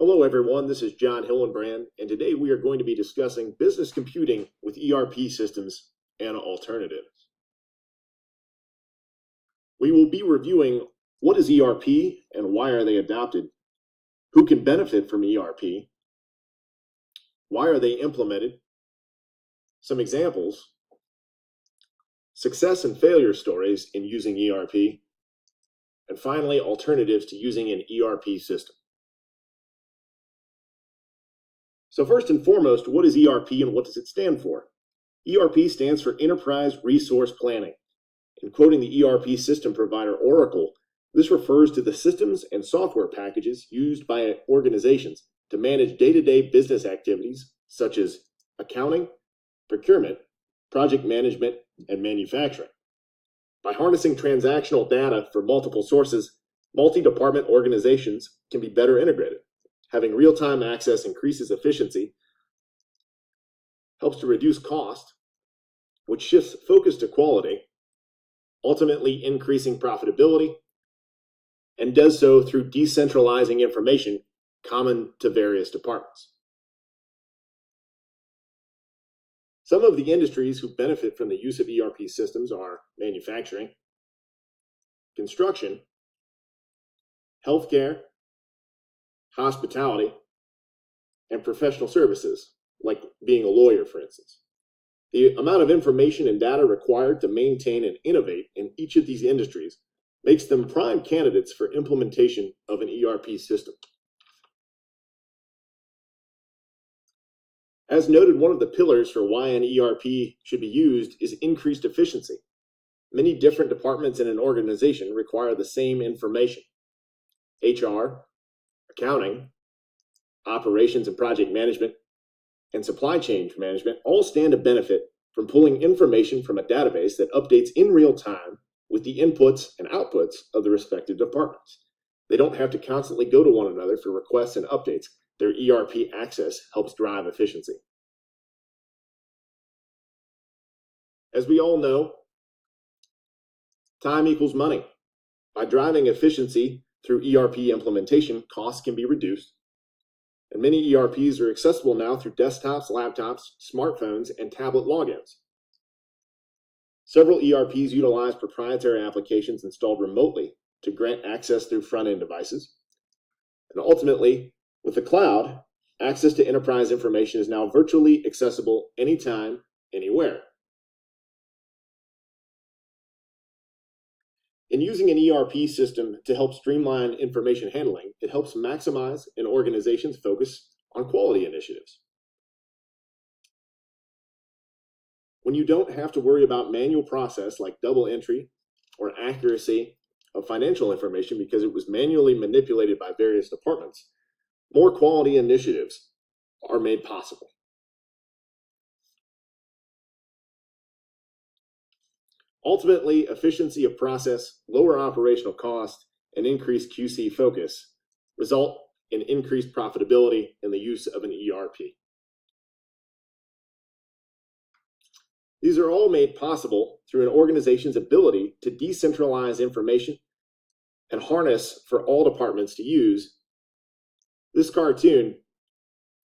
Hello everyone, this is John Hillenbrand, and today we are going to be discussing business computing with ERP systems and alternatives. We will be reviewing what is ERP and why are they adopted, who can benefit from ERP, why are they implemented, some examples, success and failure stories in using ERP, and finally alternatives to using an ERP system. So first and foremost, what is ERP and what does it stand for? ERP stands for Enterprise Resource Planning. In quoting the ERP system provider Oracle, this refers to the systems and software packages used by organizations to manage day-to-day business activities such as accounting, procurement, project management, and manufacturing. By harnessing transactional data from multiple sources, multi-department organizations can be better integrated. Having real-time access increases efficiency, helps to reduce cost, which shifts focus to quality, ultimately increasing profitability, and does so through decentralizing information common to various departments. Some of the industries who benefit from the use of ERP systems are manufacturing, construction, healthcare, hospitality, and professional services, like being a lawyer, for instance. The amount of information and data required to maintain and innovate in each of these industries makes them prime candidates for implementation of an ERP system. As noted, one of the pillars for why an ERP should be used is increased efficiency. Many different departments in an organization require the same information. HR, accounting, operations and project management, and supply chain management all stand to benefit from pulling information from a database that updates in real time with the inputs and outputs of the respective departments. They don't have to constantly go to one another for requests and updates. Their ERP access helps drive efficiency. As we all know, time equals money. By driving efficiency through ERP implementation, costs can be reduced. And many ERPs are accessible now through desktops, laptops, smartphones, and tablet logins. Several ERPs utilize proprietary applications installed remotely to grant access through front-end devices. And ultimately, with the cloud, access to enterprise information is now virtually accessible anytime, anywhere. In using an ERP system to help streamline information handling, it helps maximize an organization's focus on quality initiatives. When you don't have to worry about manual process like double entry or accuracy of financial information because it was manually manipulated by various departments, more quality initiatives are made possible. Ultimately, efficiency of process, lower operational cost, and increased QC focus result in increased profitability in the use of an ERP. These are all made possible through an organization's ability to decentralize information and harness for all departments to use. This cartoon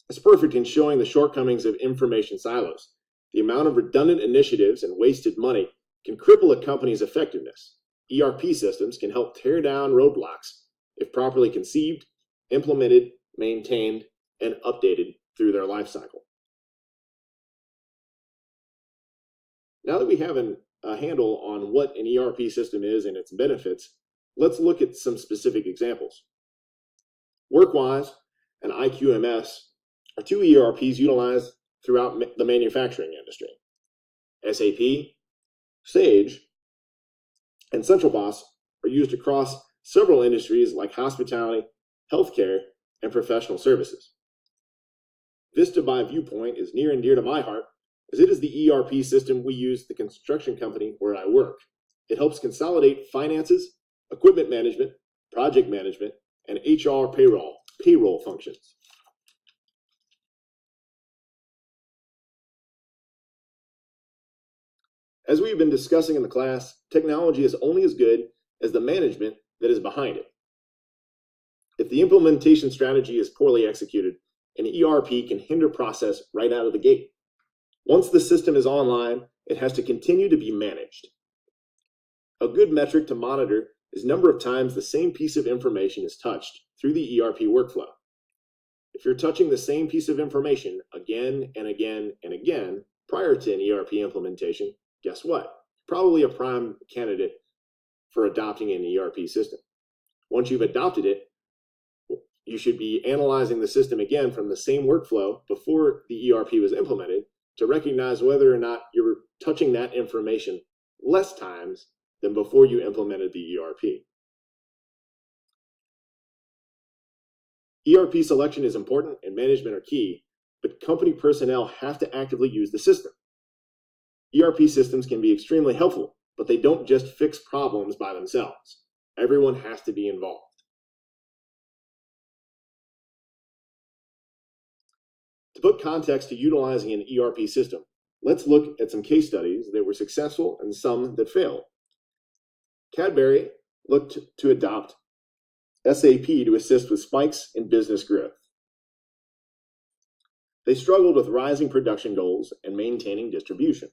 is perfect in showing the shortcomings of information silos. The amount of redundant initiatives and wasted money can cripple a company's effectiveness. ERP systems can help tear down roadblocks if properly conceived, implemented, maintained, and updated through their life cycle. Now that we have a handle on what an ERP system is and its benefits, let's look at some specific examples. WorkWise and IQMS are two ERPs utilized throughout the manufacturing industry. SAP, Sage, and Central Boss are used across several industries like hospitality, healthcare, and professional services. Vista by Viewpoint is near and dear to my heart, as it is the ERP system we use at the construction company where I work. It helps consolidate finances, equipment management, project management, and HR payroll functions. As we've been discussing in the class, technology is only as good as the management that is behind it. If the implementation strategy is poorly executed, an ERP can hinder process right out of the gate. Once the system is online, it has to continue to be managed. A good metric to monitor is number of times the same piece of information is touched through the ERP workflow. If you're touching the same piece of information again and again and again prior to an ERP implementation, guess what? Probably a prime candidate for adopting an ERP system. Once you've adopted it, you should be analyzing the system again from the same workflow before the ERP was implemented to recognize whether or not you're touching that information less times than before you implemented the ERP. ERP selection is important and management are key, but company personnel have to actively use the system. ERP systems can be extremely helpful, but they don't just fix problems by themselves. Everyone has to be involved. To put context to utilizing an ERP system, let's look at some case studies that were successful and some that failed. Cadbury looked to adopt SAP to assist with spikes in business growth. They struggled with rising production goals and maintaining distribution.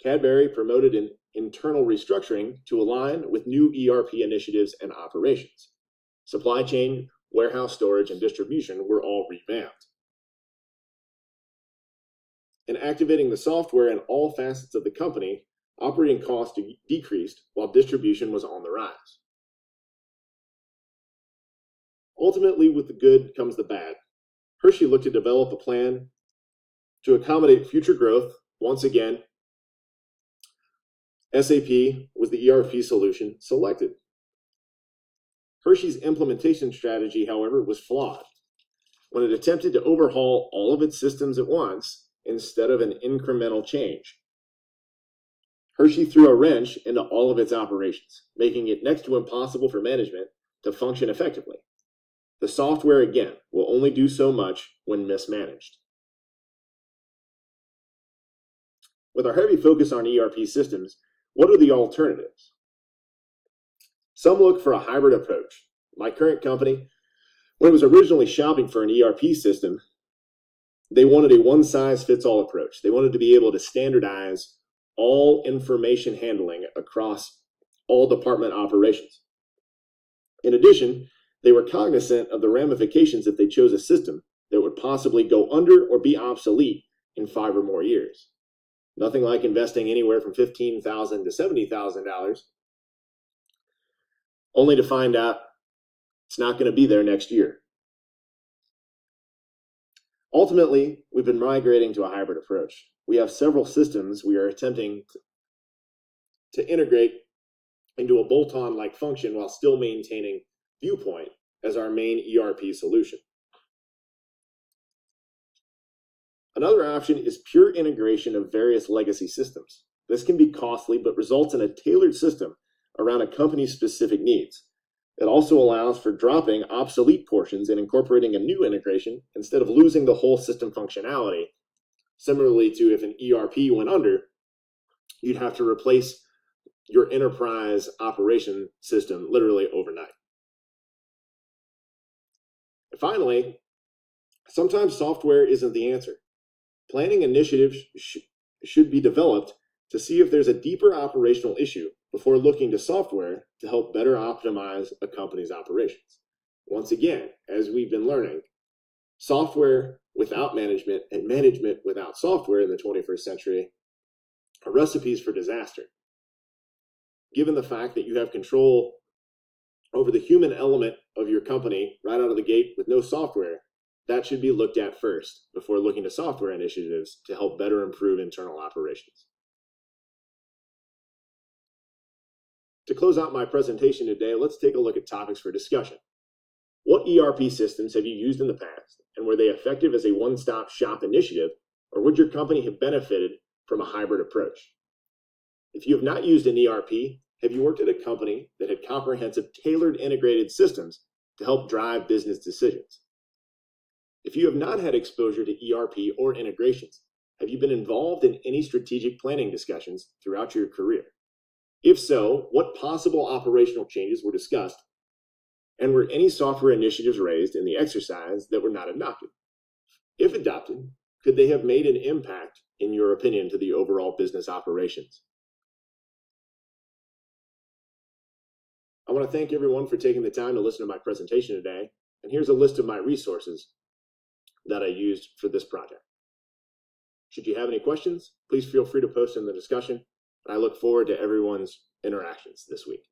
Cadbury promoted an internal restructuring to align with new ERP initiatives and operations. Supply chain, warehouse storage, and distribution were all revamped. In activating the software in all facets of the company, operating costs decreased while distribution was on the rise. Ultimately, with the good comes the bad. Hershey looked to develop a plan to accommodate future growth. Once again, SAP was the ERP solution selected. Hershey's implementation strategy, however, was flawed when it attempted to overhaul all of its systems at once instead of an incremental change. Hershey threw a wrench into all of its operations, making it next to impossible for management to function effectively. The software, again, will only do so much when mismanaged. With our heavy focus on ERP systems, what are the alternatives? Some look for a hybrid approach. My current company, when it was originally shopping for an ERP system, they wanted a one-size-fits-all approach. They wanted to be able to standardize all information handling across all department operations. In addition, they were cognizant of the ramifications if they chose a system that would possibly go under or be obsolete in 5 or more years. Nothing like investing anywhere from $15,000 to $70,000, only to find out it's not going to be there next year. Ultimately, we've been migrating to a hybrid approach. We have several systems we are attempting to integrate into a bolt-on-like function while still maintaining Viewpoint as our main ERP solution. Another option is pure integration of various legacy systems. This can be costly, but results in a tailored system around a company's specific needs. It also allows for dropping obsolete portions and incorporating a new integration instead of losing the whole system functionality. Similarly to if an ERP went under, you'd have to replace your enterprise operation system literally overnight. And finally, sometimes software isn't the answer. Planning initiatives should be developed to see if there's a deeper operational issue before looking to software to help better optimize a company's operations. Once again, as we've been learning, software without management and management without software in the 21st century are recipes for disaster. Given the fact that you have control over the human element of your company right out of the gate with no software, that should be looked at first before looking to software initiatives to help better improve internal operations. To close out my presentation today, let's take a look at topics for discussion. What ERP systems have you used in the past, and were they effective as a one-stop shop initiative, or would your company have benefited from a hybrid approach? If you have not used an ERP, have you worked at a company that had comprehensive, tailored, integrated systems to help drive business decisions? If you have not had exposure to ERP or integrations, have you been involved in any strategic planning discussions throughout your career? If so, what possible operational changes were discussed And were any software initiatives raised in the exercise that were not adopted? If adopted, could they have made an impact, in your opinion, to the overall business operations? I want to thank everyone for taking the time to listen to my presentation today. And here's a list of my resources that I used for this project. Should you have any questions, please feel free to post in the discussion. I look forward to everyone's interactions this week.